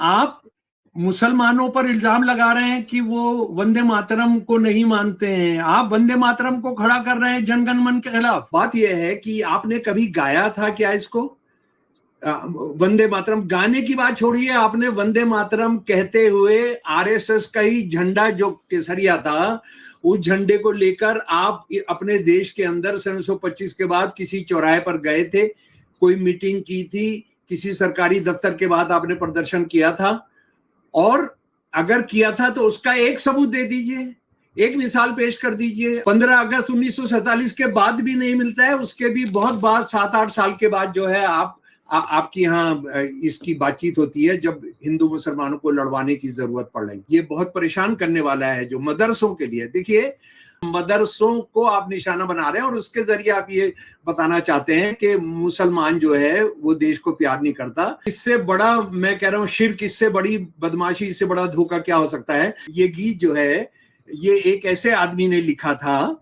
आप मुसलमानों पर इल्जाम लगा रहे हैं कि वो वंदे मातरम को नहीं मानते हैं, आप वंदे मातरम को खड़ा कर रहे हैं जनगण मन के खिलाफ। बात यह है कि आपने कभी गाया था क्या इसको? वंदे मातरम गाने की बात छोड़िए, आपने वंदे मातरम कहते हुए आरएसएस का ही झंडा जो केसरिया था, उस झंडे को लेकर आप अपने देश के अंदर 1925 के बाद किसी चौराहे पर गए थे, कोई मीटिंग की थी, किसी सरकारी दफ्तर के बाद आपने प्रदर्शन किया था? और अगर किया था तो उसका एक सबूत दे दीजिए, एक मिसाल पेश कर दीजिए। 15 अगस्त 1947 के बाद भी नहीं मिलता है, उसके भी बहुत बाद 7-8 साल के बाद जो है आपकी यहाँ इसकी बातचीत होती है, जब हिंदू मुसलमानों को लड़वाने की जरूरत पड़ रही। ये बहुत परेशान करने वाला है जो मदरसों के लिए। देखिए, मदरसों को आप निशाना बना रहे हैं और उसके जरिए आप ये बताना चाहते हैं कि मुसलमान जो है वो देश को प्यार नहीं करता। इससे बड़ा, मैं कह रहा हूँ, शिर्क, इससे बड़ी बदमाशी, इससे बड़ा धोखा क्या हो सकता है? ये गीत जो है ये एक ऐसे आदमी ने लिखा था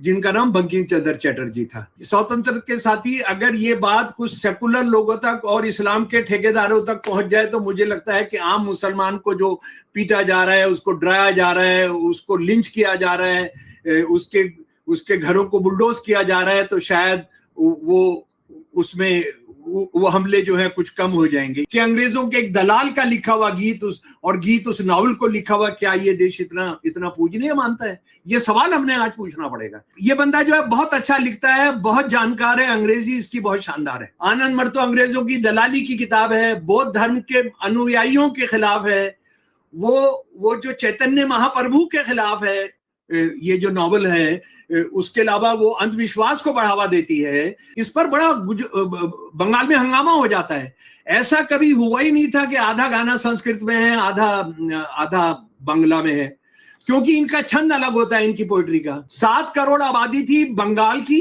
जिनका नाम बंकिम चंद्र चटर्जी था। स्वतंत्र के साथ ही अगर ये बात कुछ सेकुलर लोगों तक और इस्लाम के ठेकेदारों तक पहुंच जाए तो मुझे लगता है कि आम मुसलमान को जो पीटा जा रहा है, उसको डराया जा रहा है, उसको लिंच किया जा रहा है, उसके घरों को बुलडोज किया जा रहा है, तो शायद वो हमले जो है कुछ कम हो जाएंगे। कि अंग्रेजों के एक दलाल का लिखा हुआ गीत उस नावल को लिखा हुआ, क्या ये देश इतना पूजनीय मानता है? ये सवाल हमने आज पूछना पड़ेगा। ये बंदा जो है बहुत अच्छा लिखता है, बहुत जानकार है, अंग्रेजी इसकी बहुत शानदार है। आनंद मर्तो अंग्रेजों की दलाली की किताब है, बौद्ध धर्म के अनुयायियों के खिलाफ है, वो जो चैतन्य महाप्रभु के खिलाफ है ये जो नॉवल है, उसके अलावा वो अंधविश्वास को बढ़ावा देती है। इस पर बड़ा बंगाल में हंगामा हो जाता है। ऐसा कभी हुआ ही नहीं था कि आधा गाना संस्कृत में है, आधा बांग्ला में है, क्योंकि इनका छंद अलग होता है, इनकी पोइट्री का। 7 करोड़ आबादी थी बंगाल की,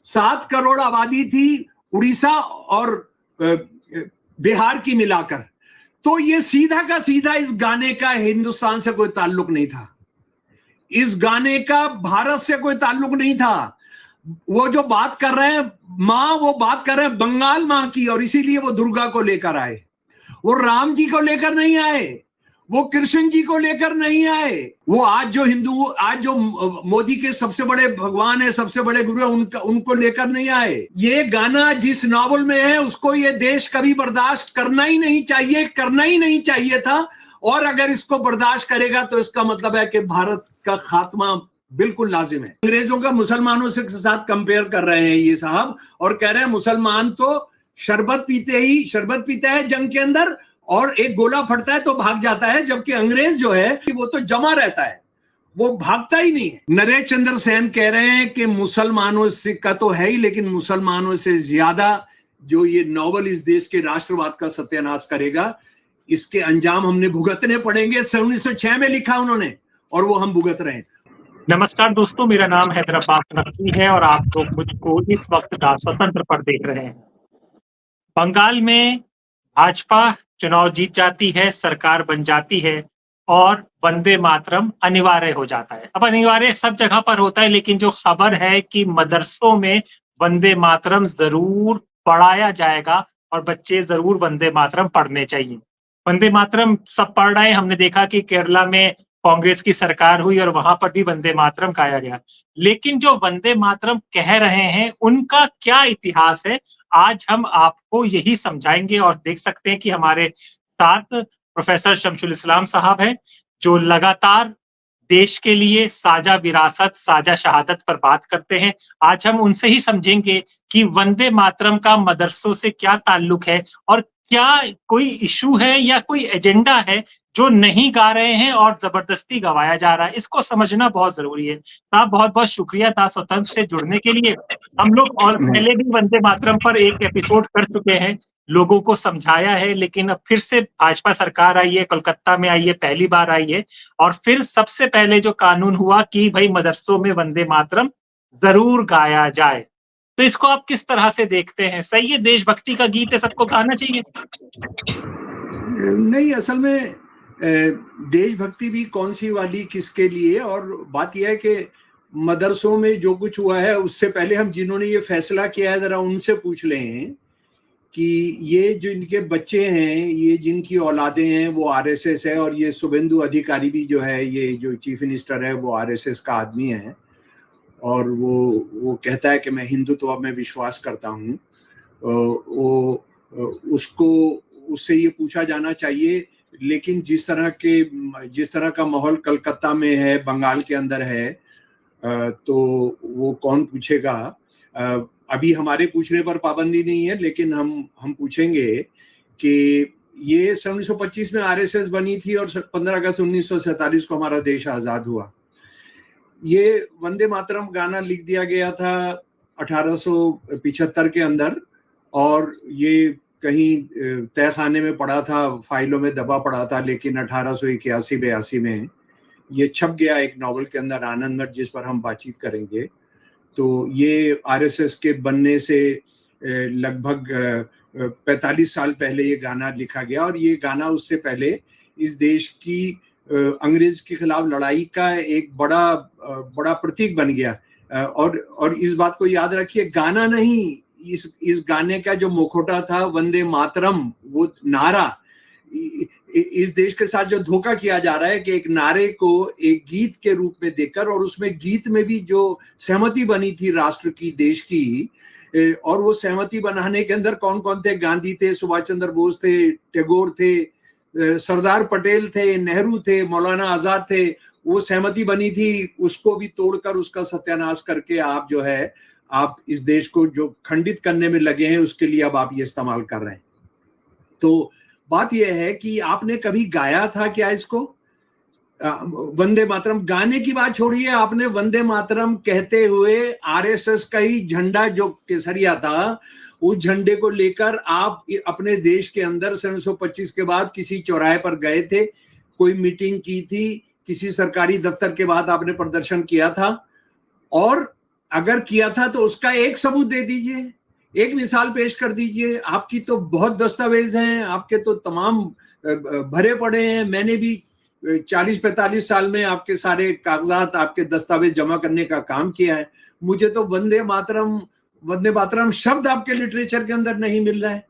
7 करोड़ आबादी थी उड़ीसा और बिहार की मिलाकर। तो ये सीधा का सीधा इस गाने का हिंदुस्तान से कोई ताल्लुक नहीं था, इस गाने का भारत से कोई ताल्लुक नहीं था। वो जो बात कर रहे हैं माँ, वो बात कर रहे हैं बंगाल माँ की, और इसीलिए वो दुर्गा को लेकर आए। वो राम जी को लेकर नहीं आए, वो कृष्ण जी को लेकर नहीं आए। वो आज जो मोदी के सबसे बड़े भगवान है, सबसे बड़े गुरु है, उनको लेकर नहीं आए। ये गाना जिस नॉवल में है उसको ये देश कभी बर्दाश्त करना ही नहीं चाहिए था। और अगर इसको बर्दाश्त करेगा तो इसका मतलब है कि भारत का खात्मा बिल्कुल लाजिम है। अंग्रेजों का मुसलमानों से साथ कंपेयर कर रहे हैं ये साहब, और कह रहे हैं मुसलमान तो शरबत पीते हैं जंग के अंदर, और एक गोला फटता है तो भाग जाता है, जबकि अंग्रेज जो है वो तो जमा रहता है, वो भागता ही नहीं है। नरेश चंद्र सेन कह रहे हैं कि मुसलमानों से का तो है ही, लेकिन मुसलमानों से ज्यादा जो ये नॉवल इस देश के राष्ट्रवाद का सत्यानाश करेगा, इसके अंजाम हमने भुगतने पड़ेंगे। 1906 में लिखा उन्होंने, और वो हम भुगत रहे हैं। नमस्कार दोस्तों, मेरा नाम हैदर अब्बास नकवी है और आप लोग मुझको इस वक्त द स्वतंत्र पर देख रहे हैं। बंगाल में भाजपा चुनाव जीत जाती है, सरकार बन जाती है और वंदे मातरम अनिवार्य हो जाता है। अब अनिवार्य सब जगह पर होता है, लेकिन जो खबर है कि मदरसों में वंदे मातरम जरूर पढ़ाया जाएगा और बच्चे जरूर वंदे मातरम पढ़ने चाहिए। वंदे मातरम सब पढ़ रहे हैं। हमने देखा कि केरला में कांग्रेस की सरकार हुई और वहां पर भी वंदे मातरम गाया गया, लेकिन जो वंदे मातरम कह रहे हैं उनका क्या इतिहास है, आज हम आपको यही समझाएंगे। और देख सकते हैं कि हमारे साथ प्रोफेसर शमसुल इस्लाम साहब हैं, जो लगातार देश के लिए साझा विरासत, साझा शहादत पर बात करते हैं। आज हम उनसे ही समझेंगे कि वंदे मातरम का मदरसों से क्या ताल्लुक है और क्या कोई इशू है या कोई एजेंडा है जो नहीं गा रहे हैं और जबरदस्ती गवाया जा रहा है। इसको समझना बहुत जरूरी है। साहब, बहुत बहुत शुक्रिया था स्वतंत्र से जुड़ने के लिए। हम लोग और पहले भी वंदे मातरम पर एक एपिसोड कर चुके हैं, लोगों को समझाया है, लेकिन अब फिर से भाजपा सरकार आई है, कोलकाता में आई है, पहली बार आई है, और फिर सबसे पहले जो कानून हुआ कि भाई मदरसों में वंदे मातरम जरूर गाया जाए। तो इसको आप किस तरह से देखते हैं? सही है, देशभक्ति का गीत है, सबको गाना चाहिए? नहीं, असल में देशभक्ति भी कौन सी वाली, किसके लिए? और बात यह है कि मदरसों में जो कुछ हुआ है उससे पहले हम जिन्होंने ये फैसला किया है जरा उनसे पूछ लें कि ये जो इनके बच्चे हैं, ये जिनकी औलादे हैं वो आरएसएस है, और ये शुभेंदु अधिकारी भी जो है, ये जो चीफ मिनिस्टर है वो आरएसएस का आदमी है, और वो कहता है कि मैं हिंदुत्व में विश्वास करता हूँ। वो उसको उससे ये पूछा जाना चाहिए, लेकिन जिस तरह का माहौल कलकत्ता में है, बंगाल के अंदर है, तो वो कौन पूछेगा। अभी हमारे पूछने पर पाबंदी नहीं है, लेकिन हम पूछेंगे कि ये 1925 में आरएसएस बनी थी और 15 अगस्त 1947 को हमारा देश आजाद हुआ। ये वंदे मातरम गाना लिख दिया गया था 1875 के अंदर, और ये कहीं तहखाने में पड़ा था, फाइलों में दबा पड़ा था, लेकिन 1881-82 में ये छप गया एक नॉवल के अंदर, आनंदमठ, जिस पर हम बातचीत करेंगे। तो ये आरएसएस के बनने से लगभग 45 साल पहले ये गाना लिखा गया, और ये गाना उससे पहले इस देश की अंग्रेज के खिलाफ लड़ाई का एक बड़ा प्रतीक बन गया। और इस बात को याद रखिए, गाना नहीं, इस गाने का जो मुखौटा था, वंदे मातरम, वो नारा, इस देश के साथ जो धोखा किया जा रहा है कि एक नारे को एक गीत के रूप में देकर, और उसमें गीत में भी जो सहमति बनी थी राष्ट्र की, देश की, और वो सहमति बनाने के अंदर कौन कौन थे, गांधी थे, सुभाष चंद्र बोस थे, टैगोर थे, सरदार पटेल थे, नेहरू थे, मौलाना आजाद थे, वो सहमति बनी थी, उसको भी तोड़कर, उसका सत्यानाश करके आप जो है, आप इस देश को जो खंडित करने में लगे हैं, उसके लिए अब आप ये इस्तेमाल कर रहे हैं। तो बात यह है कि आपने कभी गाया था क्या इसको? वंदे मातरम गाने की बात छोड़िए, आपने वंदे मातरम कहते हुए आरएसएस का ही झंडा जो केसरिया था, उस झंडे को लेकर आप अपने देश के अंदर 1925 के बाद किसी चौराहे पर गए थे, कोई मीटिंग की थी, किसी सरकारी दफ्तर के बाद आपने प्रदर्शन किया था? और अगर किया था तो उसका एक सबूत दे दीजिए, एक मिसाल पेश कर दीजिए। आपकी तो बहुत दस्तावेज हैं, आपके तो तमाम भरे पड़े हैं। मैंने भी 40-45 साल में आपके सारे कागजात, आपके दस्तावेज जमा करने का काम किया है। मुझे तो वंदे मातरम शब्द आपके लिटरेचर के अंदर नहीं मिल रहा है।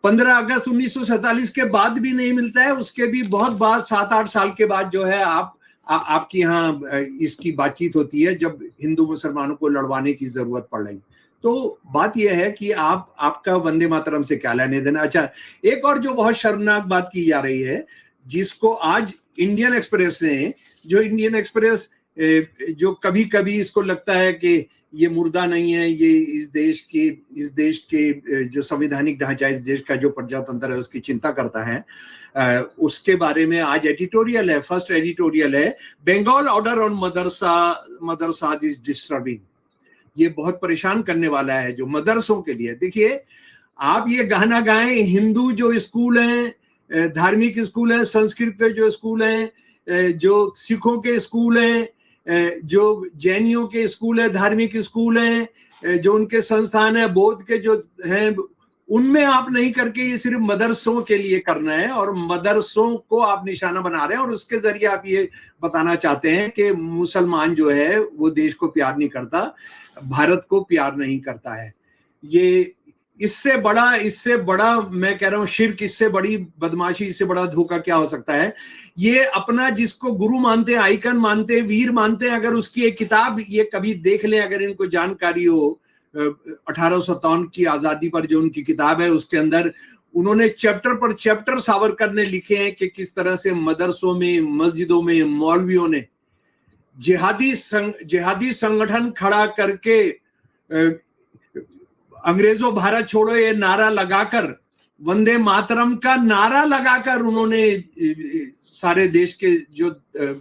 15 अगस्त 1947 के बाद भी नहीं मिलता है, उसके भी बहुत बाद 7-8 साल के बाद जो है आपकी यहाँ इसकी बातचीत होती है, जब हिंदू मुसलमानों को लड़वाने की जरूरत पड़ रही। तो बात यह है कि आपका वंदे मातरम से क्या लेने देना। अच्छा, एक और जो बहुत शर्मनाक बात की जा रही है, जिसको आज इंडियन एक्सप्रेस ने, जो कभी कभी इसको लगता है कि ये मुर्दा नहीं है, ये इस देश के जो संवैधानिक ढांचा, इस देश का जो प्रजातंत्र है, उसकी चिंता करता है, उसके बारे में आज एडिटोरियल है, फर्स्ट एडिटोरियल है, Bengal order on madrasa is disturbing. ये बहुत परेशान करने वाला है जो मदरसों के लिए। देखिए, आप ये गाना गाएं, हिंदू जो स्कूल हैं, धार्मिक स्कूल हैं, संस्कृत के जो स्कूल हैं, जो सिखों के स्कूल हैं, जो जैनियों के स्कूल है, धार्मिक स्कूल हैं, जो उनके संस्थान है, बौद्ध के जो हैं, उनमें आप नहीं करके ये सिर्फ मदरसों के लिए करना है, और मदरसों को आप निशाना बना रहे हैं, और उसके जरिए आप ये बताना चाहते हैं कि मुसलमान जो है वो देश को प्यार नहीं करता, भारत को प्यार नहीं करता है। ये इससे बड़ा मैं कह रहा हूं शिर्क, इससे बड़ी बदमाशी, इससे बड़ा धोखा क्या हो सकता है। ये अपना जिसको गुरु मानते हैं, आइकन मानते हैं, वीर मानते हैं, अगर उसकी एक किताब ये कभी देख लें, अगर इनको जानकारी हो, 1857 की आजादी पर जो उनकी किताब है, उसके अंदर उन्होंने चैप्टर पर चैप्टर सावरकर ने लिखे हैं कि किस तरह से मदरसों में, मस्जिदों में मौलवियों ने जिहादी संगठन खड़ा करके अंग्रेजों भारत छोड़ो ये नारा लगाकर, वंदे मातरम का नारा लगाकर उन्होंने सारे देश के जो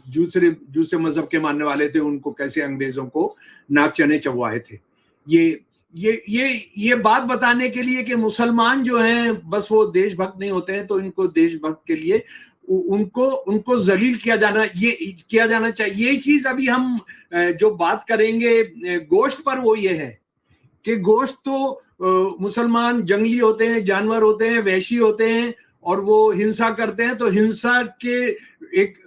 दूसरे मजहब के मानने वाले थे, उनको कैसे अंग्रेजों को नाक चने चबवाए थे। ये बात बताने के लिए कि मुसलमान जो हैं बस वो देशभक्त नहीं होते हैं, तो इनको देशभक्त के लिए उनको जलील किया जाना चाहिए। यही चीज अभी हम जो बात करेंगे गोश्त पर, वो ये है कि गोश्त तो मुसलमान जंगली होते हैं, जानवर होते हैं, वैशी होते हैं, और वो हिंसा करते हैं, तो हिंसा के एक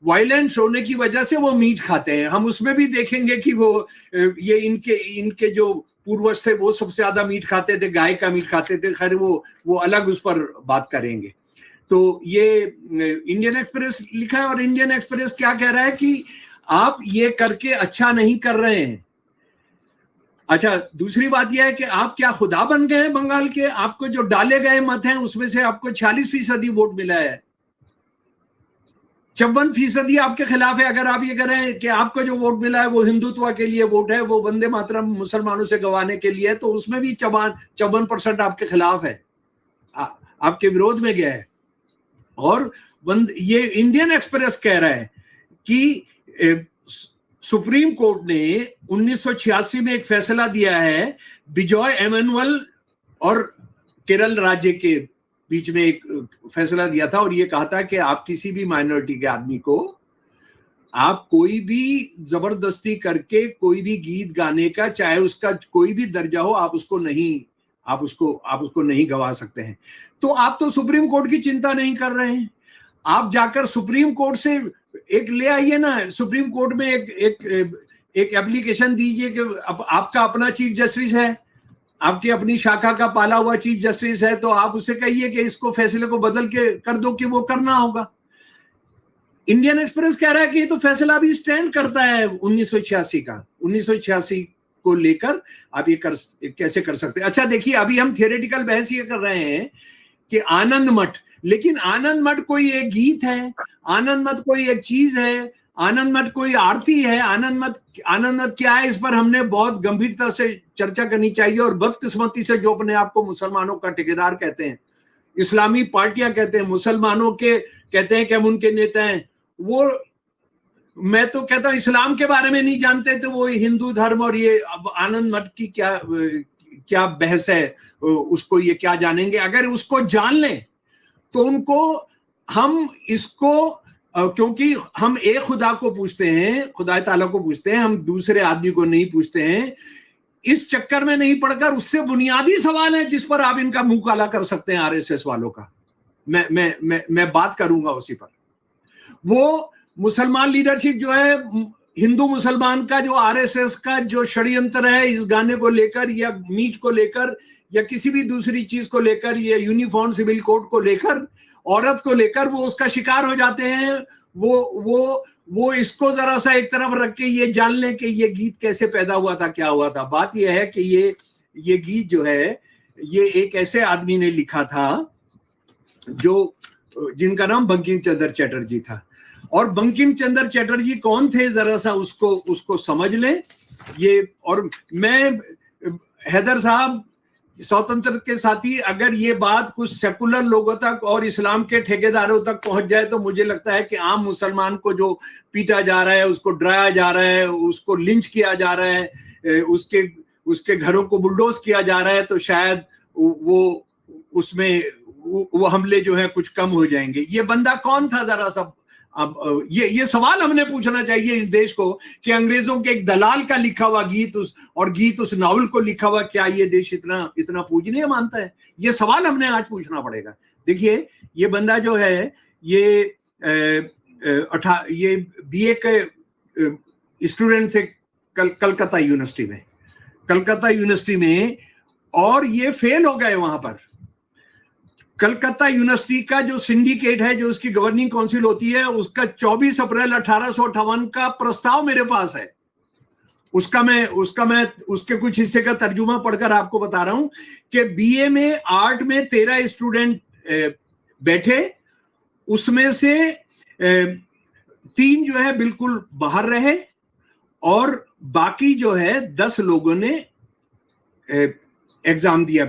वायलेंस होने की वजह से वो मीट खाते हैं। हम उसमें भी देखेंगे कि वो ये इनके जो पूर्वज थे वो सबसे ज्यादा मीट खाते थे, गाय का मीट खाते थे। खैर वो अलग उस पर बात करेंगे। तो ये इंडियन एक्सप्रेस लिखा है और इंडियन एक्सप्रेस क्या कह रहा है कि आप ये करके अच्छा नहीं कर रहे हैं। अच्छा, दूसरी बात यह है कि आप क्या खुदा बन गए हैं बंगाल के? आपको जो डाले गए मत हैं उसमें से आपको 46% वोट मिला है, 54% आपके खिलाफ है। अगर आप ये करें कि आपको जो वोट मिला है वो हिंदुत्व के लिए वोट है, वो वंदे मातरम मुसलमानों से गंवाने के लिए है, तो उसमें भी 54% आपके खिलाफ है, आपके विरोध में गया है। और ये इंडियन एक्सप्रेस कह रहा है कि सुप्रीम कोर्ट ने 1986 में एक फैसला दिया है, बिजॉय एमैनुअल और केरल राज्य के बीच में एक फैसला दिया था और ये कहा था कि आप किसी भी माइनॉरिटी के आदमी को आप कोई भी जबरदस्ती करके कोई भी गीत गाने का, चाहे उसका कोई भी दर्जा हो, आप उसको नहीं गवा सकते हैं। तो आप तो सुप्रीम कोर्ट की चिंता नहीं कर रहे हैं। आप जाकर सुप्रीम कोर्ट से एक ले आइए ना, सुप्रीम कोर्ट में एक एप्लीकेशन दीजिए कि आपका अपना चीफ जस्टिस है, आपकी अपनी शाखा का पाला हुआ चीफ जस्टिस है, तो आप उससे कहिए कि इसको फैसले को बदल के कर दो कि वो करना होगा। इंडियन एक्सप्रेस कह रहा है कि ये तो फैसला भी स्टैंड करता है 1986 का। 1986 को लेकर आप ये कैसे कर सकते हैं? अच्छा देखिए, अभी हम थियोरेटिकल बहस ये कर रहे हैं कि आनंद मठ, लेकिन आनंद मठ कोई एक गीत है, आनंद मठ कोई एक चीज है, आनंद मठ कोई आरती है? आनंद मठ क्या है? इस पर हमने बहुत गंभीरता से चर्चा करनी चाहिए। और बदकिस्मती से जो अपने आप को मुसलमानों का ठेकेदार कहते हैं, इस्लामी पार्टियां कहते हैं, मुसलमानों के कहते हैं कि हम उनके नेता हैं, वो मैं तो कहता हूं इस्लाम के बारे में नहीं जानते, तो वो हिंदू धर्म और ये आनंद मठ की क्या बहस है, उसको ये क्या जानेंगे? अगर उसको जान लें तो उनको हम इसको क्योंकि हम एक खुदा को पूछते हैं, खुदा ताला को पूछते हैं, हम दूसरे आदमी को नहीं पूछते हैं, इस चक्कर में नहीं पड़कर उससे बुनियादी सवाल है जिस पर आप इनका मुंह काला कर सकते हैं आरएसएस वालों का। मैं बात करूंगा उसी पर। वो मुसलमान लीडरशिप जो है, हिंदू मुसलमान का जो आरएसएस का जो षड्यंत्र है इस गाने को लेकर या मीट को लेकर या किसी भी दूसरी चीज को लेकर, ये यूनिफॉर्म सिविल कोड को लेकर, औरत को लेकर, वो उसका शिकार हो जाते हैं। वो इसको जरा सा एक तरफ रख के ये जान लें कि ये गीत कैसे पैदा हुआ था, क्या हुआ था। बात यह है कि ये गीत जो है ये एक ऐसे आदमी ने लिखा था जिनका नाम बंकिम चंद्र चटर्जी था। और बंकिम चंद्र चटर्जी कौन थे, जरा सा उसको समझ लें। ये और मैं हैदर साहब स्वतंत्र के साथी, अगर ये बात कुछ सेकुलर लोगों तक और इस्लाम के ठेकेदारों तक पहुंच जाए तो मुझे लगता है कि आम मुसलमान को जो पीटा जा रहा है, उसको डराया जा रहा है, उसको लिंच किया जा रहा है, उसके घरों को बुलडोज किया जा रहा है, तो शायद वो हमले जो है कुछ कम हो जाएंगे। ये बंदा कौन था जरा सा? अब ये सवाल हमने पूछना चाहिए इस देश को कि अंग्रेजों के एक दलाल का लिखा हुआ गीत उस नावल को लिखा हुआ, क्या ये देश इतना पूजनीय मानता है? ये सवाल हमने आज पूछना पड़ेगा। देखिए, ये बंदा जो है ये बीए के स्टूडेंट थे कलकत्ता यूनिवर्सिटी में, और ये फेल हो गए वहां पर। कलकत्ता यूनिवर्सिटी का जो सिंडिकेट है, जो उसकी गवर्निंग काउंसिल होती है, उसका 24 अप्रैल 1858 का प्रस्ताव मेरे पास है। उसका मैं उसके कुछ हिस्से का तर्जुमा पढ़कर आपको बता रहा हूं कि बीए में आर्ट में 13 स्टूडेंट बैठे, उसमें से 3 जो है बिल्कुल बाहर रहे और बाकी जो है 10 लोगों ने एग्जाम दिया,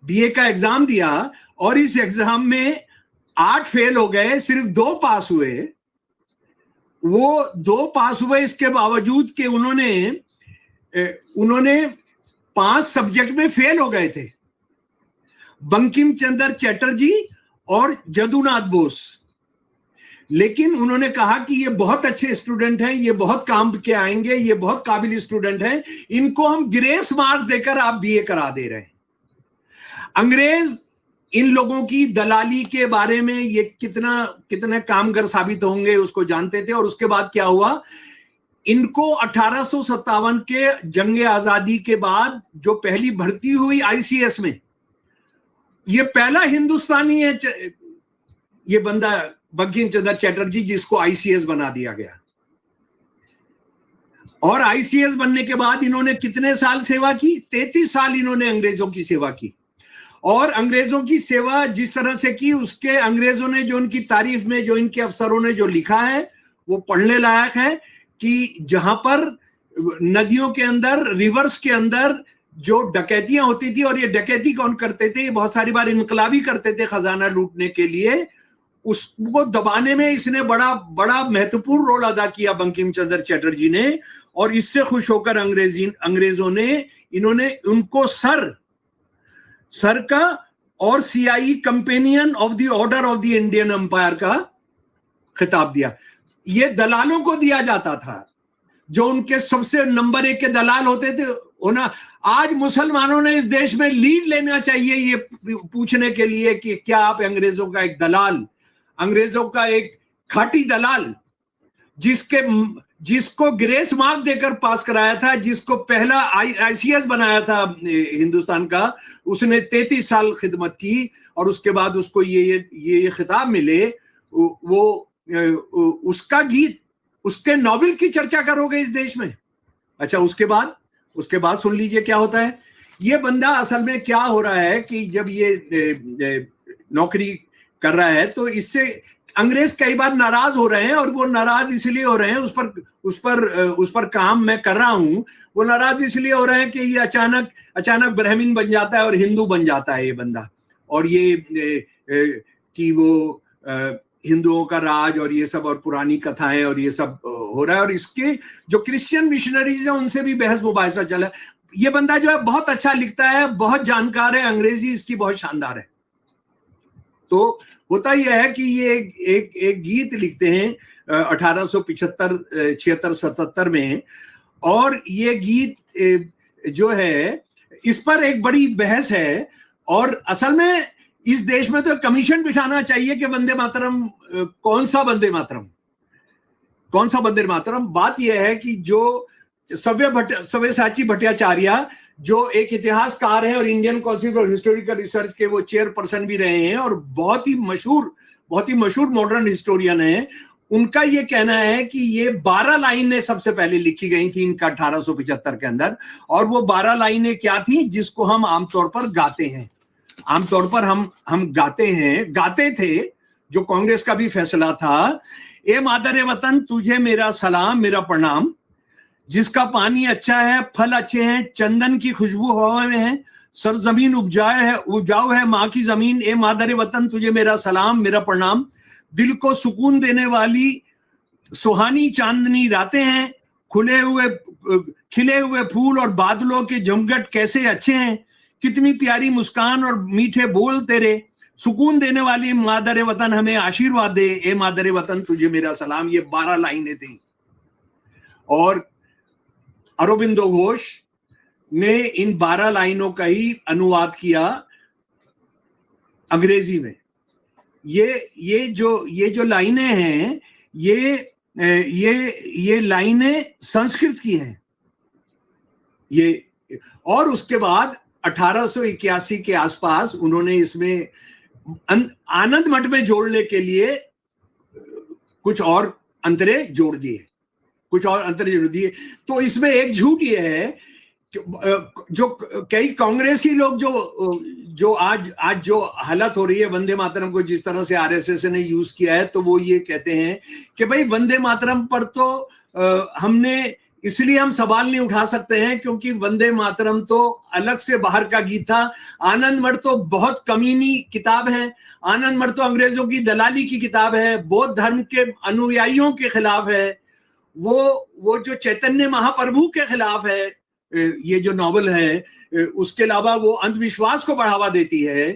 बीए का एग्जाम दिया, और इस एग्जाम में 8 फेल हो गए, सिर्फ 2 पास हुए। वो 2 पास हुए इसके बावजूद कि उन्होंने 5 सब्जेक्ट में फेल हो गए थे, बंकिम चंद्र चटर्जी और जदुनाथ बोस। लेकिन उन्होंने कहा कि ये बहुत अच्छे स्टूडेंट हैं, ये बहुत काम के आएंगे, ये बहुत काबिल स्टूडेंट हैं, इनको हम ग्रेस मार्क्स देकर आप बीए करा दे रहे हैं। अंग्रेज इन लोगों की दलाली के बारे में ये कितने कामगर साबित होंगे उसको जानते थे। और उसके बाद क्या हुआ, इनको 1857 के जंग आजादी के बाद जो पहली भर्ती हुई आईसीएस में, ये पहला हिंदुस्तानी है ये बंदा बंकिम चंद्र चटर्जी, जिसको आईसीएस बना दिया गया। और आईसीएस बनने के बाद इन्होंने कितने साल सेवा की? 33 साल इन्होंने अंग्रेजों की सेवा की। और अंग्रेजों की सेवा जिस तरह से की, उसके अंग्रेजों ने जो उनकी तारीफ में, जो इनके अफसरों ने जो लिखा है, वो पढ़ने लायक है कि जहां पर नदियों के अंदर, रिवर्स के अंदर जो डकैतियां होती थी, और ये डकैती कौन करते थे? बहुत सारी बार इनकलाबी करते थे खजाना लूटने के लिए, उसको दबाने में इसने बड़ा बड़ा महत्वपूर्ण रोल अदा किया बंकिम चंद्र चटर्जी ने। और इससे खुश होकर अंग्रेजों ने इन्होंने उनको सर का और CI companion of the order of the Indian empire का खिताब दिया। ये दलालों को दिया जाता था, जो उनके सबसे नंबर 1 के दलाल होते थे। आज मुसलमानों ने इस देश में लीड लेना चाहिए ये पूछने के लिए कि क्या आप अंग्रेजों का एक दलाल, अंग्रेजों का एक खाटी दलाल, जिसको ग्रेस मार्क देकर पास कराया था, जिसको पहला आईसीएस बनाया था हिंदुस्तान का, उसने 33 साल खिदमत की और उसके बाद उसको ये खिताब मिले, वो उसका गीत, उसके नोबेल की चर्चा करोगे इस देश में? अच्छा, उसके बाद सुन लीजिए क्या होता है। ये बंदा असल में क्या हो रहा है कि जब ये नौकरी कर रहा है तो इससे अंग्रेज कई बार नाराज हो रहे हैं, और वो नाराज इसलिए हो रहे हैं, उस पर काम मैं कर रहा हूं, वो नाराज इसलिए हो रहे हैं कि ये अचानक ब्राह्मण बन जाता है और हिंदू बन जाता है ये बंदा, और ये कि वो हिंदुओं का राज और ये सब और पुरानी कथाएं और ये सब हो रहा है। और इसके जो क्रिश्चियन मिशनरीज हैं उनसे भी बहस मुबाहिसा चला। ये बंदा जो है बहुत अच्छा लिखता है, बहुत जानकार है, अंग्रेजी इसकी बहुत शानदार है। तो होता यह है कि ये एक गीत लिखते हैं 1875-76-77 में, और ये गीत जो है इस पर एक बड़ी बहस है। और असल में इस देश में तो कमीशन बिठाना चाहिए कि वंदे मातरम कौन सा वंदे मातरम। बात यह है कि जो सव्यसाची भट्टाचार्य, जो एक इतिहासकार हैं और Indian council for historical research के वो चेयरपर्सन भी रहे हैं और बहुत ही मशहूर मॉडर्न हिस्टोरियन हैं, उनका ये कहना है कि ये 12 लाइनें सबसे पहले लिखी गई थी इनका 1875 के अंदर। और वो 12 लाइनें क्या थी? जिसको हम आमतौर पर गाते हैं, हम गाते थे, जो कांग्रेस का भी फैसला था। ए मादर वतन तुझे मेरा सलाम मेरा प्रणाम, जिसका पानी अच्छा है, फल अच्छे हैं, चंदन की खुशबू हवा में है, सरजमीन उपजाऊ है माँ की जमीन। ए मादर वतन तुझे मेरा सलाम मेरा प्रणाम, दिल को सुकून देने वाली सुहानी चांदनी रातें हैं, खिले हुए फूल और बादलों के जमघट कैसे अच्छे हैं, कितनी प्यारी मुस्कान और मीठे बोल तेरे, सुकून देने वाली मादर वतन हमें आशीर्वाद दे। ए मादर वतन तुझे मेरा सलाम। ये 12 लाइनें थी। और अरबिंदो घोष ने इन 12 लाइनों का ही अनुवाद किया अंग्रेजी में। ये जो लाइनें हैं, ये लाइनें संस्कृत की हैं ये। और उसके बाद 1881 के आसपास उन्होंने इसमें आनंद मठ में जोड़ने के लिए कुछ और अंतरे जोड़ दिए। तो इसमें एक झूठ ये है जो कई कांग्रेसी लोग जो आज जो हालत हो रही है वंदे मातरम को जिस तरह से आरएसएस ने यूज किया है, तो वो ये कहते हैं कि भाई वंदे मातरम पर तो हमने इसलिए हम सवाल नहीं उठा सकते हैं क्योंकि वंदे मातरम तो अलग से बाहर का गीत था। आनंद मठ तो बहुत कमीनी किताब है, आनंद मठ तो अंग्रेजों की दलाली की किताब है, बौद्ध धर्म के अनुयायियों के खिलाफ है, वो जो चैतन्य महाप्रभु के खिलाफ है ये जो नॉवल है, उसके अलावा वो अंधविश्वास को बढ़ावा देती है।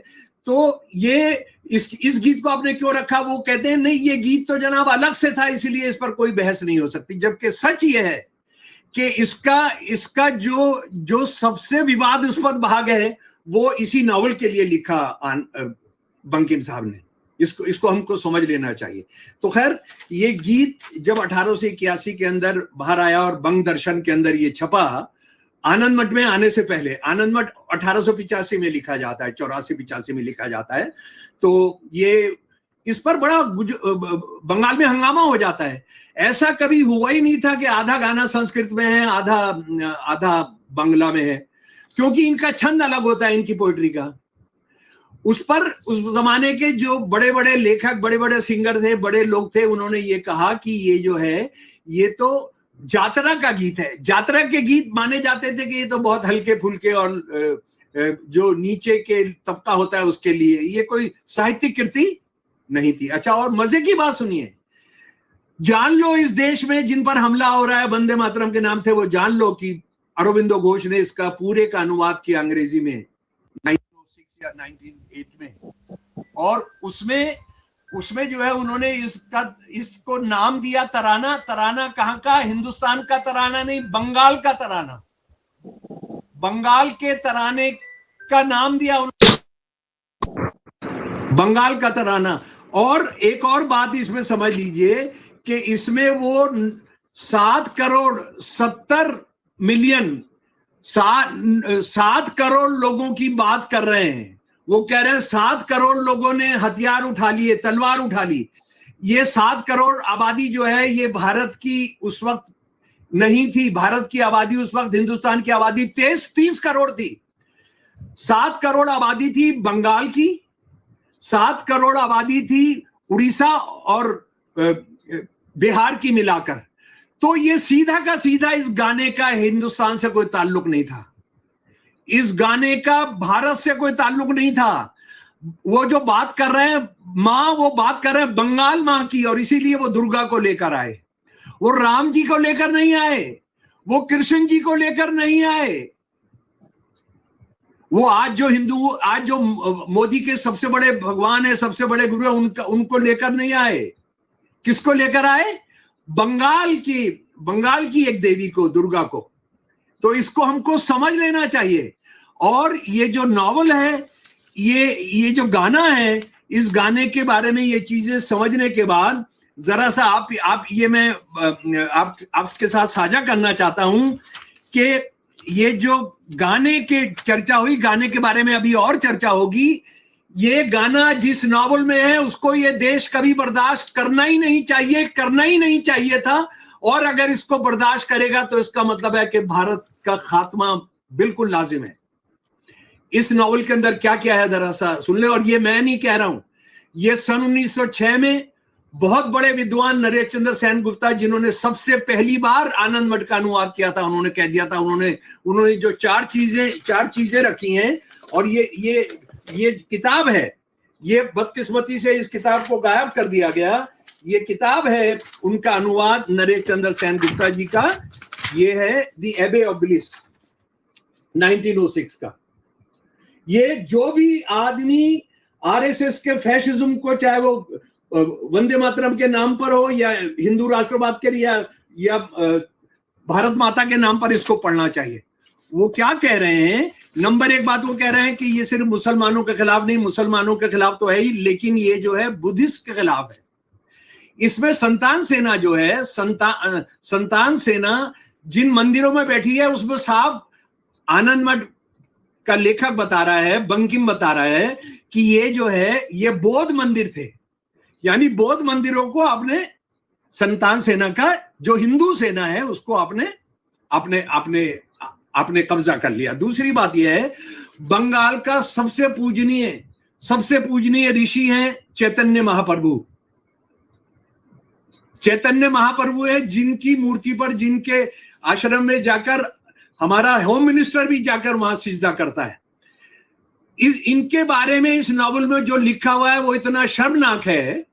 तो ये इस गीत को आपने क्यों रखा? वो कहते हैं नहीं, ये गीत तो जनाब अलग से था, इसलिए इस पर कोई बहस नहीं हो सकती। जबकि सच ये है कि इसका जो सबसे विवादास्पद भाग है वो इसी नॉवल के लिए लिखा बंकिम साहब ने। इसको हमको समझ लेना चाहिए। तो खैर ये गीत जब 1881 के अंदर बाहर आया और बंग दर्शन के अंदर ये छपा, आनंद मठ में आने से पहले, आनंद मठ 1885 में लिखा जाता है, 84-85 में लिखा जाता है। तो ये इस पर बड़ा बंगाल में हंगामा हो जाता है। ऐसा कभी हुआ ही नहीं था कि आधा गाना संस्कृत में है, आधा बांग्ला में है, क्योंकि इनका छंद अलग होता है, इनकी पोएट्री का। उस पर उस जमाने के जो बड़े बड़े लेखक, बड़े बड़े सिंगर थे, बड़े लोग थे, उन्होंने ये कहा कि ये जो है ये तो जात्रा का गीत है। जात्रा के गीत माने जाते थे कि ये तो बहुत हल्के फुल्के और जो नीचे के तबका होता है उसके लिए, ये कोई साहित्यिक कृति नहीं थी। अच्छा, और मजे की बात सुनिए, जान लो इस देश में जिन पर हमला हो रहा है वंदे मातरम के नाम से, वो जान लो कि अरविंदो घोष ने इसका पूरे का अनुवाद किया अंग्रेजी में 1906 या 1908 में, और उसमें जो है उन्होंने इसको नाम दिया तराना। तराना कहाँ का? हिंदुस्तान का तराना नहीं, बंगाल का तराना। बंगाल के तराने का नाम दिया बंगाल का तराना। और एक और बात इसमें समझ लीजिए कि इसमें वो 7 करोड़ 70 मिलियन 7 करोड़ लोगों की बात कर रहे हैं। वो कह रहे हैं 7 करोड़ लोगों ने हथियार उठा लिए, तलवार उठा ली। ये 7 करोड़ आबादी जो है ये भारत की उस वक्त नहीं थी। भारत की आबादी उस वक्त, हिंदुस्तान की आबादी 30 करोड़ थी। 7 करोड़ आबादी थी बंगाल की, 7 करोड़ आबादी थी उड़ीसा और बिहार की मिलाकर। तो ये सीधा का सीधा इस गाने का हिंदुस्तान से कोई ताल्लुक नहीं था, इस गाने का भारत से कोई ताल्लुक नहीं था। वो जो बात कर रहे हैं माँ, वो बात कर रहे हैं बंगाल माँ की, और इसीलिए वो दुर्गा को लेकर आए। वो राम जी को लेकर नहीं आए, वो कृष्ण जी को लेकर नहीं आए। वो आज जो मोदी के सबसे बड़े भगवान है, सबसे बड़े गुरु है, उनको लेकर नहीं आए। किसको लेकर आए? बंगाल की एक देवी को, दुर्गा को। तो इसको हमको समझ लेना चाहिए। और ये जो नॉवल है, ये जो गाना है, इस गाने के बारे में ये चीजें समझने के बाद जरा सा आप ये मैं आपके साथ साझा करना चाहता हूं कि ये जो गाने के चर्चा हुई, गाने के बारे में अभी और चर्चा होगी। ये गाना जिस नॉवल में है उसको ये देश कभी बर्दाश्त करना ही नहीं चाहिए था। और अगर इसको बर्दाश्त करेगा तो इसका मतलब है कि भारत का खात्मा बिल्कुल लाजिम है। इस नॉवल के अंदर क्या क्या है जरा सा सुन ले। और ये मैं नहीं कह रहा हूं, ये सन 1906 में बहुत बड़े विद्वान नरेश चंद्र सेन गुप्ता, जिन्होंने सबसे पहली बार आनंद मठ का अनुवाद किया था, उन्होंने कह दिया था, उन्होंने जो चार चीजें रखी हैं। और ये किताब है, ये बदकिस्मती से इस किताब को गायब कर दिया गया। ये किताब है उनका अनुवाद नरेश चंद्र सेन गुप्ता जी का। ये है द एबे ऑफ ब्लिस 1906 का। ये जो भी आदमी आरएसएस के फैशिज्म को, चाहे वो वंदे मातरम के नाम पर हो या हिंदू राष्ट्रवाद के लिए या भारत माता के नाम पर, इसको पढ़ना चाहिए। वो क्या कह रहे हैं? नंबर 1 बात वो कह रहे हैं कि ये सिर्फ मुसलमानों के खिलाफ नहीं, मुसलमानों के खिलाफ तो है ही, लेकिन ये जो है बुद्धिस्ट के खिलाफ है। इसमें संतान सेना जो है, संतान सेना जिन मंदिरों में बैठी है, उसमें साफ आनंद मठ का लेखक बता रहा है, बंकिम बता रहा है कि ये जो है ये बौद्ध मंदिर थे। यानी बौद्ध मंदिरों को आपने, संतान सेना का जो हिंदू सेना है उसको आपने कब्जा कर लिया। दूसरी बात यह है, बंगाल का सबसे पूजनीय ऋषि हैं चैतन्य महाप्रभु। चैतन्य महाप्रभु है जिनकी मूर्ति पर, जिनके आश्रम में जाकर हमारा होम मिनिस्टर भी जाकर वहां सिजदा करता है। इनके बारे में इस नॉवल में जो लिखा हुआ है वो इतना शर्मनाक है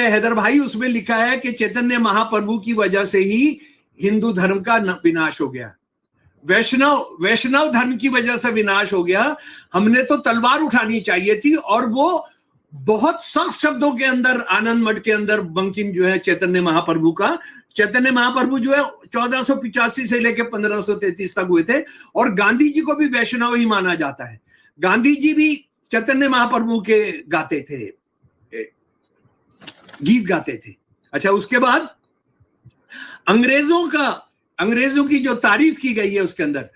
हैदर भाई। उसमें लिखा है कि चैतन्य महाप्रभु की वजह से ही हिंदू धर्म का विनाश हो गया, वैष्णव धर्म की वजह से विनाश हो गया। हमने तो तलवार उठानी चाहिए थी। और वो बहुत सख्त शब्दों के अंदर आनंद मठ के अंदर बंकिम जो है चैतन्य महाप्रभु जो है 1485 से लेकर 1533 तक हुए थे। और गांधी जी को भी वैष्णव ही माना जाता है। गांधी जी भी चैतन्य महाप्रभु के गाते थे, गीत गाते थे। अच्छा, उसके बाद अंग्रेजों की जो तारीफ की गई है उसके अंदर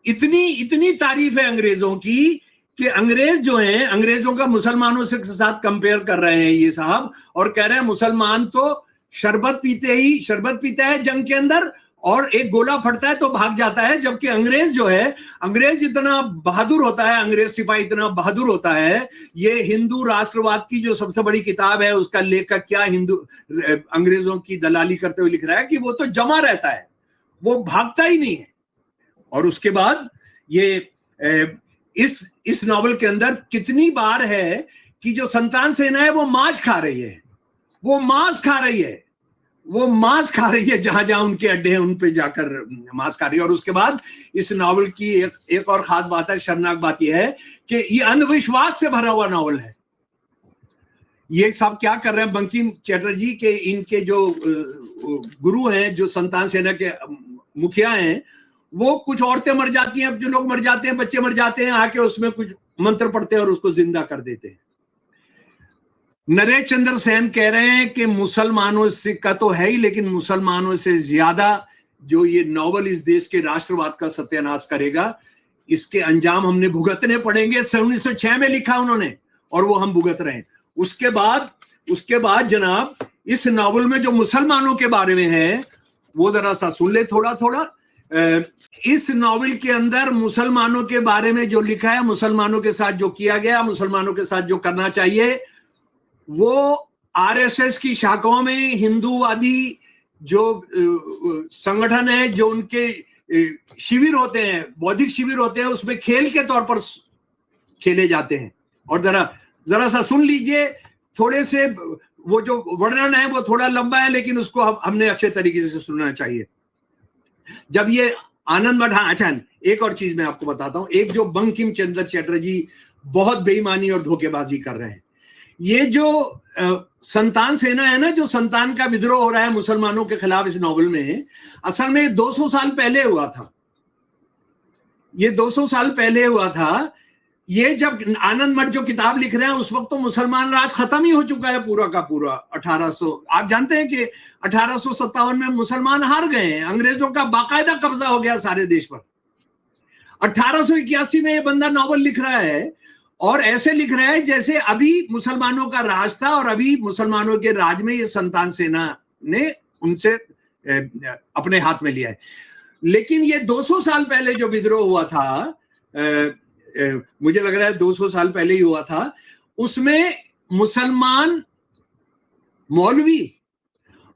इतनी तारीफ है अंग्रेजों की कि अंग्रेज जो हैं, अंग्रेजों का मुसलमानों से साथ कंपेयर कर रहे हैं ये साहब, और कह रहे हैं मुसलमान तो शरबत पीता है जंग के अंदर, और एक गोला फटता है तो भाग जाता है, जबकि अंग्रेज जो है, अंग्रेज इतना बहादुर होता है, अंग्रेज सिपाही इतना बहादुर होता है। ये हिंदू राष्ट्रवाद की जो सबसे बड़ी किताब है उसका लेखक क्या अंग्रेजों की दलाली करते हुए लिख रहा है कि वो तो जमा रहता है, वो भागता ही नहीं है। और उसके बाद ये इस नॉवल के अंदर कितनी बार है कि जो संतान सेना है वो मांस खा रही है, वो मांस खा रही है जहां जहां उनके अड्डे हैं उन पे जाकर मांस खा रही है। और उसके बाद इस नॉवल की एक और खास बात है, शर्मनाक बात यह है कि ये अंधविश्वास से भरा हुआ नॉवल है। ये सब क्या कर रहे हैं, बंकिम चटर्जी के इनके जो गुरु हैं, जो संतान सेना के मुखिया हैं, वो कुछ औरतें मर जाती हैं, जो लोग मर जाते हैं, बच्चे मर जाते हैं, आके उसमें कुछ मंत्र पढ़ते हैं और उसको जिंदा कर देते हैं। नरेश चंद्र सेन कह रहे हैं कि मुसलमानों से का तो है ही, लेकिन मुसलमानों से ज्यादा जो ये नॉवल इस देश के राष्ट्रवाद का सत्यानाश करेगा, इसके अंजाम हमने भुगतने पड़ेंगे। 1906 में लिखा उन्होंने और वो हम भुगत रहे हैं। उसके बाद जनाब इस नॉवल में जो मुसलमानों के बारे में है वो जरा सा सुन ले थोड़ा। इस नॉवल के अंदर मुसलमानों के बारे में जो लिखा है, मुसलमानों के साथ जो किया गया, मुसलमानों के साथ जो करना चाहिए, वो आरएसएस की शाखाओं में हिंदूवादी जो संगठन है, जो उनके शिविर होते हैं, बौद्धिक शिविर होते हैं, उसमें खेल के तौर पर खेले जाते हैं। और जरा सा सुन लीजिए, थोड़े से वो जो वर्णन है वो थोड़ा लंबा है, लेकिन उसको हमने अच्छे तरीके से सुनना चाहिए। जब ये आनंद मठ, अच्छा एक और चीज मैं आपको बताता हूं, एक जो बंकिम चंद्र चटर्जी बहुत बेईमानी और धोखेबाजी कर रहे हैं, ये जो संतान सेना है ना, जो संतान का विद्रोह हो रहा है मुसलमानों के खिलाफ इस नॉवल में, असल में 200 साल पहले हुआ था। ये 200 साल पहले हुआ था। ये जब आनंद मठ जो किताब लिख रहे हैं उस वक्त तो मुसलमान राज खत्म ही हो चुका है पूरा का पूरा। 1800 आप जानते हैं कि 1857 में मुसलमान हार गए हैं, अंग्रेजों का बाकायदा कब्जा हो गया सारे देश पर। 1881 में ये बंदा नॉवल लिख रहा है और ऐसे लिख रहा है जैसे अभी मुसलमानों का राज था और अभी मुसलमानों के राज में ये संतान सेना ने उनसे अपने हाथ में लिया है। लेकिन ये 200 साल पहले जो विद्रोह हुआ था, मुझे लग रहा है 200 साल पहले ही हुआ था, उसमें मुसलमान मौलवी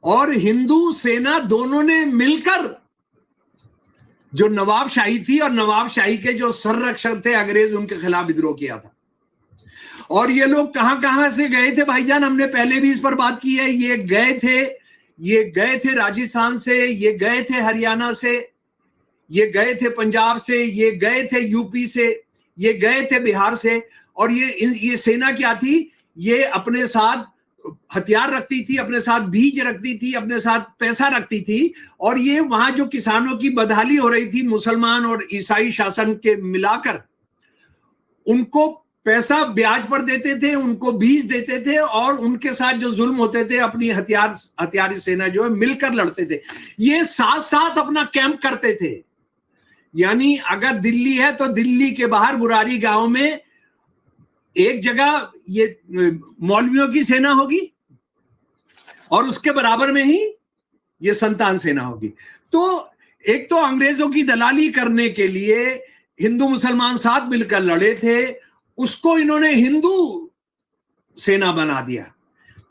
और हिंदू सेना दोनों ने मिलकर जो नवाबशाही थी और नवाबशाही के जो संरक्षक थे अंग्रेज, उनके खिलाफ विद्रोह किया था। और ये लोग कहां कहां से गए थे भाईजान, हमने पहले भी इस पर बात की है। ये गए थे राजस्थान से, ये गए थे हरियाणा से, ये गए थे पंजाब से, ये गए थे यूपी से, ये गए थे बिहार से। और ये सेना क्या थी, ये अपने साथ हथियार रखती थी, अपने साथ बीज रखती थी, अपने साथ पैसा रखती थी। और ये वहां जो किसानों की बदहाली हो रही थी, मुसलमान और ईसाई शासन के मिलाकर उनको पैसा ब्याज पर देते थे, उनको बीज देते थे और उनके साथ जो जुल्म होते थे अपनी हथियारी सेना जो है मिलकर लड़ते थे। ये साथ साथ अपना कैंप करते थे। यानी अगर दिल्ली है तो दिल्ली के बाहर बुरारी गांव में एक जगह ये मौलवियों की सेना होगी और उसके बराबर में ही ये संतान सेना होगी। तो एक तो अंग्रेजों की दलाली करने के लिए हिंदू मुसलमान साथ मिलकर लड़े थे, उसको इन्होंने हिंदू सेना बना दिया।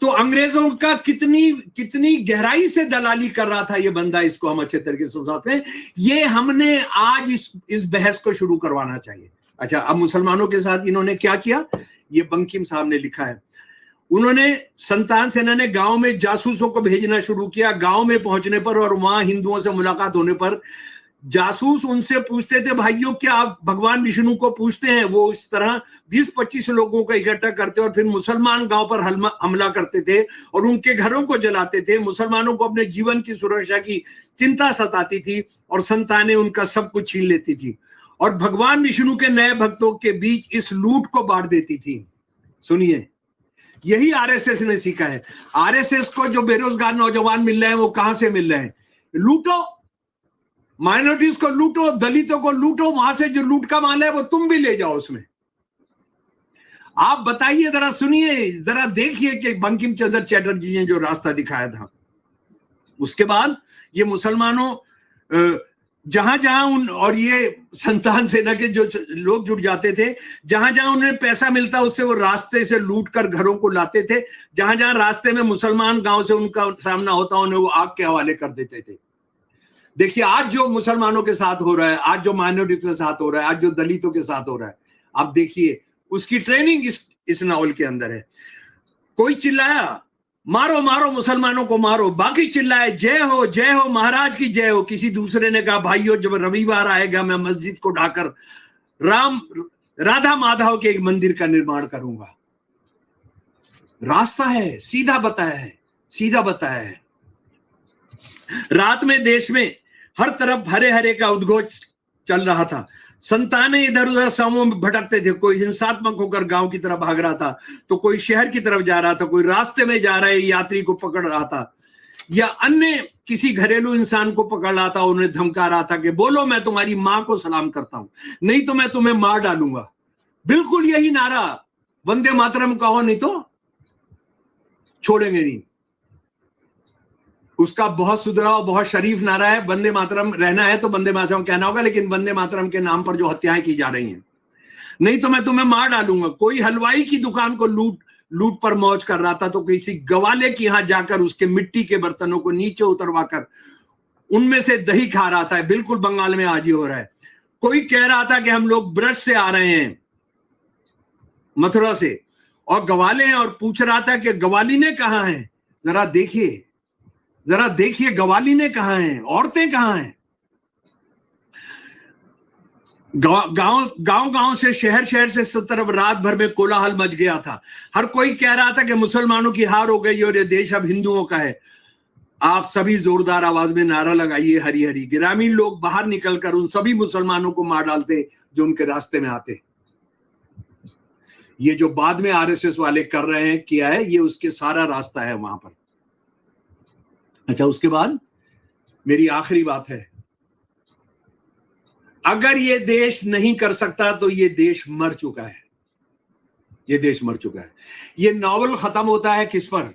तो अंग्रेजों का कितनी गहराई से दलाली कर रहा था ये बंदा, इसको हम अच्छे तरीके से समझाते हैं। ये हमने आज इस बहस को शुरू करवाना चाहिए। अच्छा, अब मुसलमानों के साथ इन्होंने क्या किया, ये बंकिम साहब ने लिखा है। उन्होंने संतान सेना ने गांव में जासूसों को भेजना शुरू किया। गांव में पहुंचने पर और वहां हिंदुओं से मुलाकात होने पर जासूस उनसे पूछते थे, भाइयों क्या आप भगवान विष्णु को पूछते हैं? वो इस तरह 20-25 लोगों को इकट्ठा करते और फिर मुसलमान गांव पर हमला करते थे और उनके घरों को जलाते थे। मुसलमानों को अपने जीवन की सुरक्षा की चिंता सताती थी और संतानें उनका सब कुछ छीन लेती थी। और भगवान विष्णु के नए भक्तों के बीच इस लूट को बांट देती थी। सुनिए, यही आरएसएस ने सीखा है। आरएसएस को जो बेरोजगार नौजवान मिल रहे हैं वो कहां से मिल रहे हैं? लूटो, माइनॉरिटीज को लूटो, दलितों को लूटो, वहां से जो लूट का माल है वो तुम भी ले जाओ उसमें। आप बताइए, जरा सुनिए, जरा देखिए कि बंकिम चंद्र चटर्जी ने जो रास्ता दिखाया था, उसके बाद ये मुसलमानों जहां जहां उन और ये संतान सेना के जो लोग जुट जाते थे, जहां जहां उन्हें पैसा मिलता उससे वो रास्ते से लूट कर घरों को लाते थे। जहां जहां रास्ते में मुसलमान गांव से उनका सामना होता उन्हें वो आग के हवाले कर देते थे। देखिए आज जो मुसलमानों के साथ हो रहा है, आज जो माइनॉरिटी के साथ हो रहा है, आज जो दलितों के साथ हो रहा है, आप देखिए उसकी ट्रेनिंग इस नावल के अंदर है। कोई चिल्लाया मारो मारो मुसलमानों को मारो, बाकी चिल्लाए जय हो महाराज की जय हो। किसी दूसरे ने कहा भाइयों जब रविवार आएगा मैं मस्जिद को ढाकर राधा माधव के एक मंदिर का निर्माण करूंगा। रास्ता है, सीधा बताया है, सीधा बताया है। रात में देश में हर तरफ हरे हरे का उद्घोष चल रहा था। संतानें इधर उधर समूह में भटकते थे। कोई हिंसात्मक होकर गांव की तरफ भाग रहा था, तो कोई शहर की तरफ जा रहा था, कोई रास्ते में जा रहे यात्री को पकड़ रहा था, या अन्य किसी घरेलू इंसान को पकड़ रहा था, उन्हें धमका रहा था कि बोलो मैं तुम्हारी मां को सलाम करता हूं, नहीं तो मैं तुम्हें मार डालूंगा। बिल्कुल यही नारा, वंदे मातरम कहो नहीं तो छोड़ेंगे नहीं। उसका बहुत सुधरा और बहुत शरीफ नारा है। वंदे मातरम रहना है तो वंदे मातरम कहना होगा, लेकिन वंदे मातरम के नाम पर जो हत्याएं की जा रही हैं, नहीं तो मैं तुम्हें मार डालूंगा। कोई हलवाई की दुकान को लूट पर मौज कर रहा था, तो किसी गवाले के यहां जाकर उसके मिट्टी के बर्तनों को नीचे उतरवाकर उनमें से दही खा रहा था। बिल्कुल बंगाल में आज ही हो रहा है। कोई कह रहा था कि हम लोग ब्रज से आ रहे हैं, मथुरा से, और गवाले हैं, और पूछ रहा था कि गवाली ने कहां है, जरा देखिए गवाली ने कहां है, औरतें कहां हैं। गांव से शहर से सब तरफ रात भर में कोलाहल मच गया था। हर कोई कह रहा था कि मुसलमानों की हार हो गई और ये देश अब हिंदुओं का है। आप सभी जोरदार आवाज में नारा लगाइए हरी हरी। ग्रामीण लोग बाहर निकलकर उन सभी मुसलमानों को मार डालते जो उनके रास्ते में आते। ये जो बाद में आरएसएस वाले कर रहे हैं, किया है, ये उसके सारा रास्ता है वहां पर। अच्छा, उसके बाद मेरी आखिरी बात है, अगर ये देश नहीं कर सकता तो ये देश मर चुका है। ये देश मर चुका है। ये नॉवल खत्म होता है किस पर?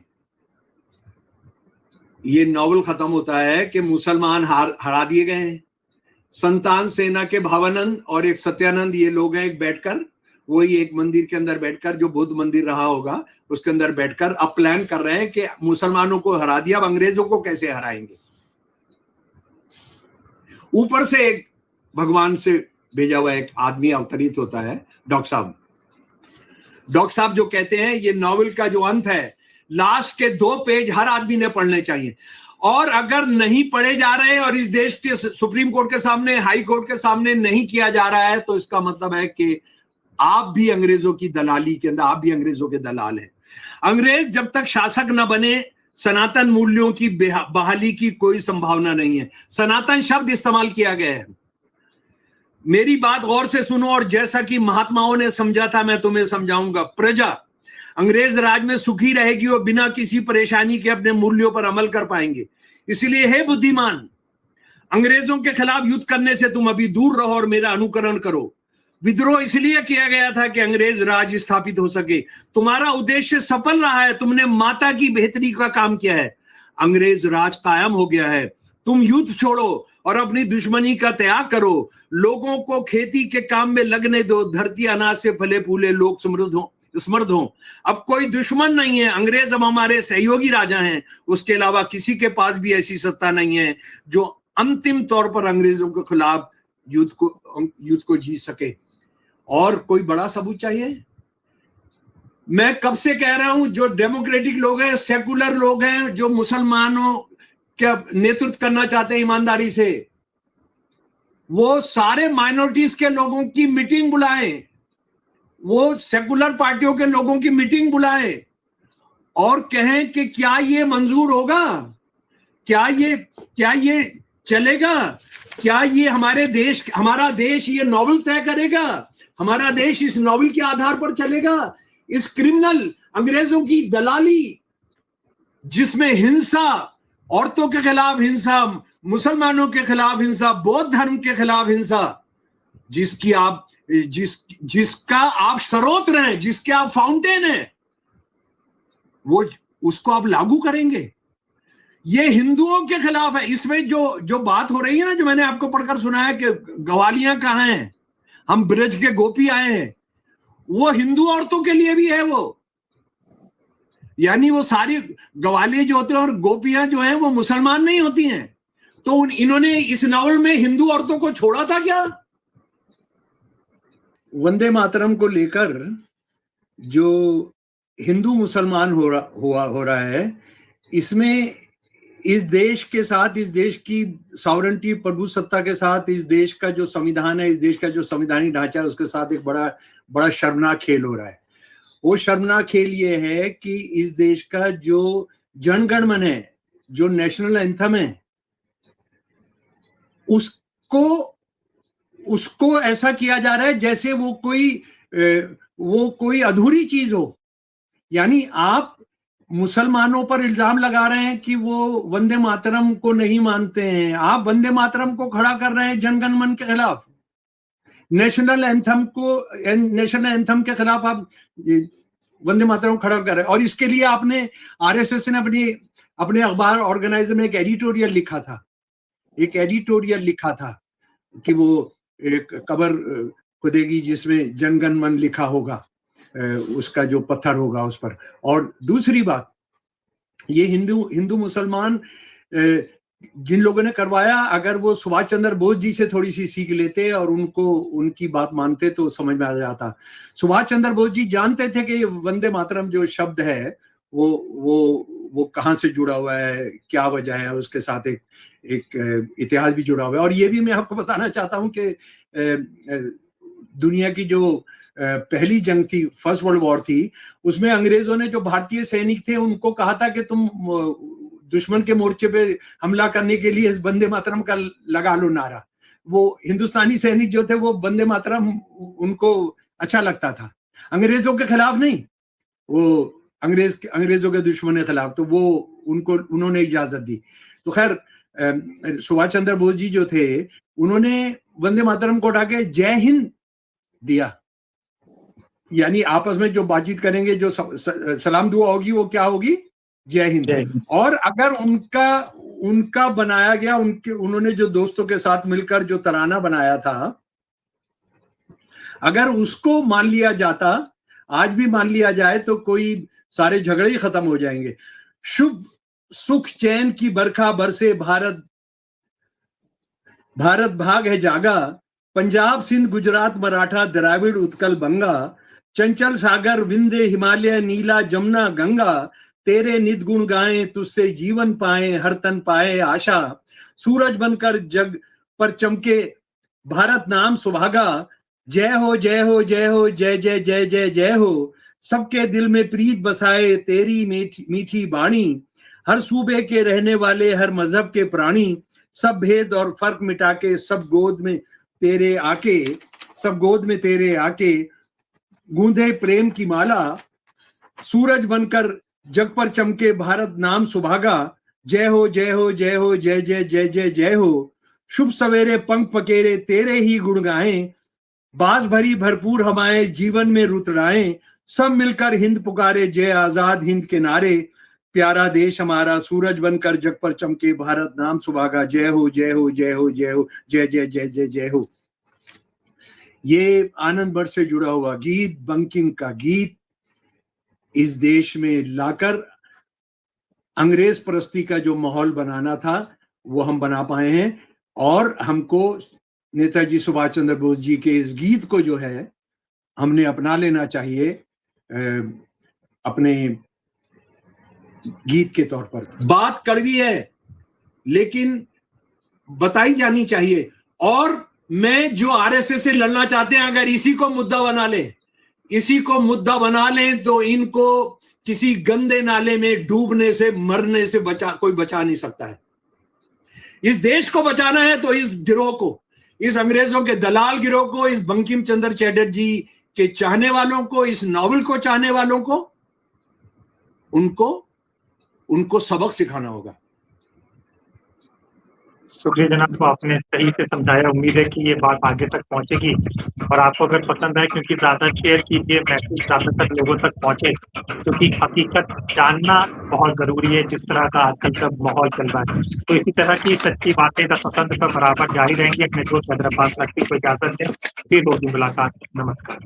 ये नॉवल खत्म होता है कि मुसलमान हरा दिए गए हैं। संतान सेना के भावानंद और एक सत्यानंद, ये लोग हैं, एक बैठकर वही एक मंदिर के अंदर बैठकर, जो बुद्ध मंदिर रहा होगा उसके अंदर बैठकर अब प्लान कर रहे हैं कि मुसलमानों को हरा दिया, अब अंग्रेजों को कैसे हराएंगे। ऊपर से एक भगवान से भेजा हुआ एक आदमी अवतरित होता है, डॉक्टर साहब जो कहते हैं ये नॉवेल का जो अंत है, लास्ट के 2 पेज हर आदमी ने पढ़ने चाहिए। और अगर नहीं पढ़े जा रहे हैं और इस देश के सुप्रीम कोर्ट के सामने, हाई कोर्ट के सामने नहीं किया जा रहा है, तो इसका मतलब है कि आप भी अंग्रेजों की दलाली के अंदर, आप भी अंग्रेजों के दलाल हैं। अंग्रेज जब तक शासक न बने, सनातन मूल्यों की बहाली की कोई संभावना नहीं है। सनातन शब्द इस्तेमाल किया गया है। मेरी बात गौर से सुनो, और जैसा कि महात्माओं ने समझा था मैं तुम्हें समझाऊंगा। प्रजा अंग्रेज राज में सुखी रहेगी और बिना किसी परेशानी के अपने मूल्यों पर अमल कर पाएंगे। इसलिए हे बुद्धिमान, अंग्रेजों के खिलाफ युद्ध करने से तुम अभी दूर रहो और मेरा अनुकरण करो। विद्रोह इसलिए किया गया था कि अंग्रेज राज स्थापित हो सके। तुम्हारा उद्देश्य सफल रहा है, तुमने माता की बेहतरी का काम किया है। अंग्रेज राज कायम हो गया है। तुम युद्ध छोड़ो और अपनी दुश्मनी का त्याग करो। लोगों को खेती के काम में लगने दो। धरती अनाज से फले फूले, लोग समृद्ध हो। अब कोई दुश्मन नहीं है। अंग्रेज अब हमारे सहयोगी राजा हैं। उसके अलावा किसी के पास भी ऐसी सत्ता नहीं है जो अंतिम तौर पर अंग्रेजों के खिलाफ युद्ध को जीत सके। और कोई बड़ा सबूत चाहिए? मैं कब से कह रहा हूं, जो डेमोक्रेटिक लोग हैं, सेकुलर लोग हैं, जो मुसलमानों का नेतृत्व करना चाहते हैं ईमानदारी से, वो सारे माइनॉरिटीज के लोगों की मीटिंग बुलाएं, वो सेकुलर पार्टियों के लोगों की मीटिंग बुलाएं और कहें कि क्या ये मंजूर होगा, क्या ये चलेगा? क्या ये हमारा देश ये नॉवल तय करेगा? हमारा देश इस नॉवल के आधार पर चलेगा? इस क्रिमिनल अंग्रेजों की दलाली, जिसमें हिंसा, औरतों के खिलाफ हिंसा, मुसलमानों के खिलाफ हिंसा, बौद्ध धर्म के खिलाफ हिंसा, जिसका आप स्रोत हैं, जिसके आप फाउंटेन हैं, वो उसको आप लागू करेंगे? ये हिंदुओं के खिलाफ है। इसमें जो बात हो रही है ना, जो मैंने आपको पढ़कर सुनाया कि गवालियां कहाँ हैं, हम ब्रज के गोपी आए हैं, वो हिंदू औरतों के लिए भी है। वो यानी वो सारी गवालियां जो होते हैं और गोपियां जो हैं वो मुसलमान नहीं होती हैं। तो इन्होंने इस नावल में हिंदू औरतों को छोड़ा था क्या? वंदे मातरम को लेकर जो हिंदू मुसलमान हो रहा है, इसमें इस देश के साथ, इस देश की सॉवरेंटी, प्रभुसत्ता के साथ, इस देश का जो संविधान है, इस देश का जो संवैधानिक ढांचा है, उसके साथ एक बड़ा शर्मनाक खेल हो रहा है। वो शर्मनाक खेल ये है कि इस देश का जो जनगण मन है, जो नेशनल एंथम है, उसको ऐसा किया जा रहा है जैसे वो कोई अधूरी चीज हो। यानी आप मुसलमानों पर इल्जाम लगा रहे हैं कि वो वंदे मातरम को नहीं मानते हैं, आप वंदे मातरम को खड़ा कर रहे हैं जनगण मन के खिलाफ, नेशनल एंथम के खिलाफ आप वंदे मातरम खड़ा कर रहे हैं। और इसके लिए आपने, आरएसएस ने अपने अखबार ऑर्गेनाइजर में एक एडिटोरियल लिखा था कि वो एक कब्र खुदेगी जिसमें जनगण मन लिखा होगा, उसका जो पत्थर होगा उस पर। और दूसरी बात, ये हिंदू मुसलमान जिन लोगों ने करवाया, अगर वो सुभाष चंद्र बोस जी से थोड़ी सी सीख लेते और उनकी बात मानते तो समझ में आ जाता। सुभाष चंद्र बोस जी जानते थे कि वंदे मातरम जो शब्द है वो कहाँ से जुड़ा हुआ है, क्या वजह है, उसके साथ एक इतिहास भी जुड़ा हुआ है। और ये भी मैं आपको बताना चाहता हूँ कि दुनिया की जो पहली जंग थी, फर्स्ट वर्ल्ड वॉर थी, उसमें अंग्रेजों ने जो भारतीय सैनिक थे उनको कहा था कि तुम दुश्मन के मोर्चे पे हमला करने के लिए वंदे मातरम का लगा लो नारा। वो हिंदुस्तानी सैनिक जो थे वो वंदे मातरम उनको अच्छा लगता था, अंग्रेजों के खिलाफ नहीं, वो अंग्रेजों के दुश्मन के खिलाफ, तो वो उन्होंने इजाजत दी। तो खैर सुभाष चंद्र बोस जी जो थे उन्होंने वंदे मातरम को उठा के जय हिंद दिया। यानी आपस में जो बातचीत करेंगे, जो सलाम दुआ होगी, वो क्या होगी? जय हिंद। और अगर उनका बनाया गया, उन्होंने जो दोस्तों के साथ मिलकर जो तराना बनाया था, अगर उसको मान लिया जाता, आज भी मान लिया जाए, तो कोई सारे झगड़े ही खत्म हो जाएंगे। शुभ सुख चैन की बरखा बरसे भारत भाग है जागा, पंजाब सिंध गुजरात मराठा द्राविड़ उत्कल बंगा, चंचल सागर विंध्य हिमालय नीला जमुना गंगा, तेरे नित गुण गाएं तुझसे जीवन पाए हर तन पाए आशा, सूरज बनकर जग पर चमके भारत नाम सुभागा, जय हो जय हो जय हो जय जय जय जय जय हो, सबके दिल में प्रीत बसाए तेरी मीठी बाणी, हर सूबे के रहने वाले हर मजहब के प्राणी, सब भेद और फर्क मिटा के सब गोद में तेरे आके गूंधे प्रेम की माला, सूरज बनकर जग पर चमके भारत नाम सुभागा, जय हो जय हो जय हो जय जय जय जय जय हो, शुभ सवेरे पंख पकेरे तेरे ही गुण गाएं, बाज भरी भरपूर हमारे जीवन में रुतड़ाएं, सब मिलकर हिंद पुकारे जय आजाद हिंद के नारे, प्यारा देश हमारा सूरज बनकर जग पर चमके भारत नाम सुभागा, जय हो जय हो जय हो जय हो जय जय जय जय जय हो। ये आनंद बढ़ से जुड़ा हुआ गीत, बंकिम का गीत, इस देश में लाकर अंग्रेज परस्ती का जो माहौल बनाना था वो हम बना पाए हैं। और हमको नेताजी सुभाष चंद्र बोस जी के इस गीत को जो है हमने अपना लेना चाहिए अपने गीत के तौर पर। बात कड़वी है लेकिन बताई जानी चाहिए। और मैं जो आरएसएस से लड़ना चाहते हैं, अगर इसी को मुद्दा बना लें तो इनको किसी गंदे नाले में डूबने से, मरने से कोई बचा नहीं सकता है। इस देश को बचाना है तो इस गिरोह को, इस अंग्रेजों के दलाल गिरोह को, इस बंकिम चंद्र चटर्जी के चाहने वालों को, इस नॉवल को चाहने वालों को, उनको सबक सिखाना होगा। शुक्रिया जनाब, तो आपने सही से समझाया। उम्मीद है कि ये बात आगे तक पहुंचेगी और आपको अगर पसंद आए, क्योंकि ज्यादा शेयर कीजिए, मैसेज ज्यादातर लोगों तक पहुंचे, क्योंकि हकीकत जानना बहुत जरूरी है जिस तरह का आजकल का माहौल चल रहा है। तो इसी तरह की सच्ची बातें का पसंद पर बराबर जारी रहेंगे। अपने दोस्त हैदराबाद नकवी को इजाजत दें, फिर होगी मुलाकात। नमस्कार।